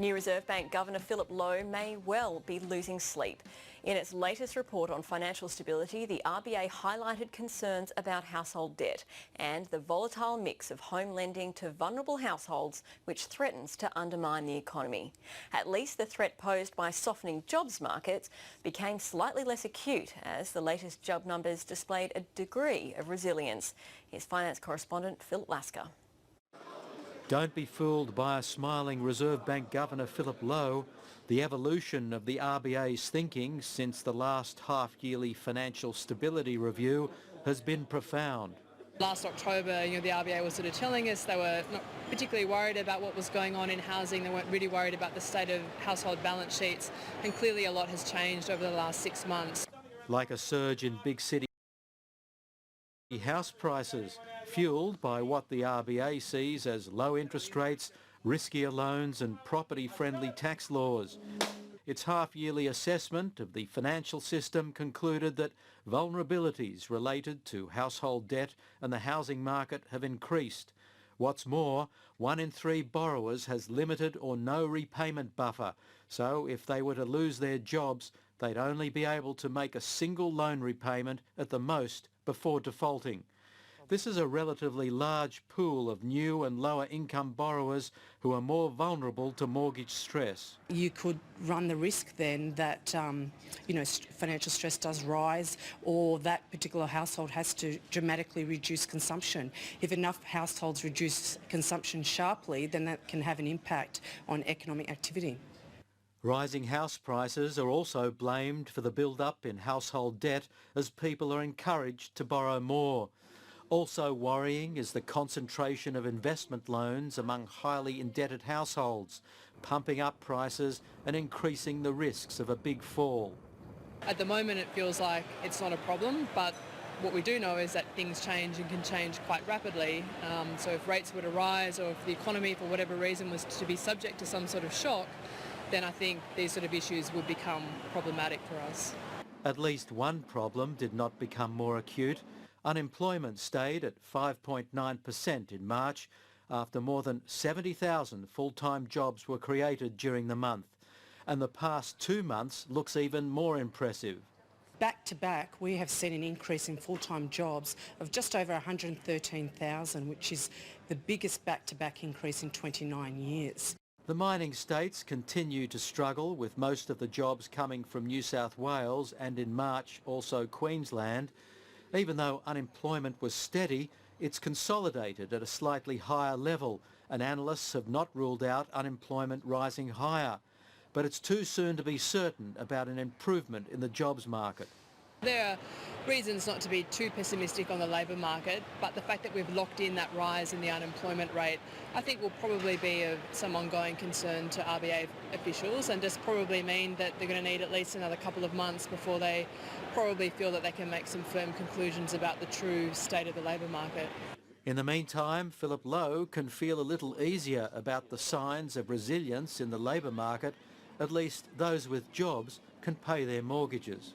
New Reserve Bank Governor Philip Lowe may well be losing sleep. In its latest report on financial stability, the RBA highlighted concerns about household debt and the volatile mix of home lending to vulnerable households, which threatens to undermine the economy. At least the threat posed by softening jobs markets became slightly less acute as the latest job numbers displayed a degree of resilience. Here's finance correspondent Phil Lasker. Don't be fooled by a smiling Reserve Bank Governor Philip Lowe. The evolution of the RBA's thinking since the last half-yearly financial stability review has been profound. Last October, the RBA was sort of telling us they were not particularly worried about what was going on in housing. They weren't really worried about the state of household balance sheets, and clearly a lot has changed over the last 6 months. Like a surge in big city house prices, fuelled by what the RBA sees as low interest rates, riskier loans and property-friendly tax laws. Its half-yearly assessment of the financial system concluded that vulnerabilities related to household debt and the housing market have increased. What's more, 1 in 3 borrowers has limited or no repayment buffer, so if they were to lose their jobs, they'd only be able to make a single loan repayment at the most before defaulting. This is a relatively large pool of new and lower income borrowers who are more vulnerable to mortgage stress. You could run the risk then that financial stress does rise, or that particular household has to dramatically reduce consumption. If enough households reduce consumption sharply, then that can have an impact on economic activity. Rising house prices are also blamed for the build-up in household debt as people are encouraged to borrow more. Also worrying is the concentration of investment loans among highly indebted households, pumping up prices and increasing the risks of a big fall. At the moment it feels like it's not a problem, but what we do know is that things change and can change quite rapidly. So if rates were to rise, or if the economy for whatever reason was to be subject to some sort of shock, then I think these sort of issues would become problematic for us. At least one problem did not become more acute. Unemployment stayed at 5.9% in March after more than 70,000 full-time jobs were created during the month. And the past 2 months looks even more impressive. Back to back, we have seen an increase in full-time jobs of just over 113,000, which is the biggest back-to-back increase in 29 years. The mining states continue to struggle, with most of the jobs coming from New South Wales and in March also Queensland. Even though unemployment was steady, it's consolidated at a slightly higher level, and analysts have not ruled out unemployment rising higher. But it's too soon to be certain about an improvement in the jobs market. There are reasons not to be too pessimistic on the labour market, but the fact that we've locked in that rise in the unemployment rate, I think will probably be of some ongoing concern to RBA officials, and just probably mean that they're going to need at least another couple of months before they probably feel that they can make some firm conclusions about the true state of the labour market. In the meantime, Philip Lowe can feel a little easier about the signs of resilience in the labour market. At least those with jobs can pay their mortgages.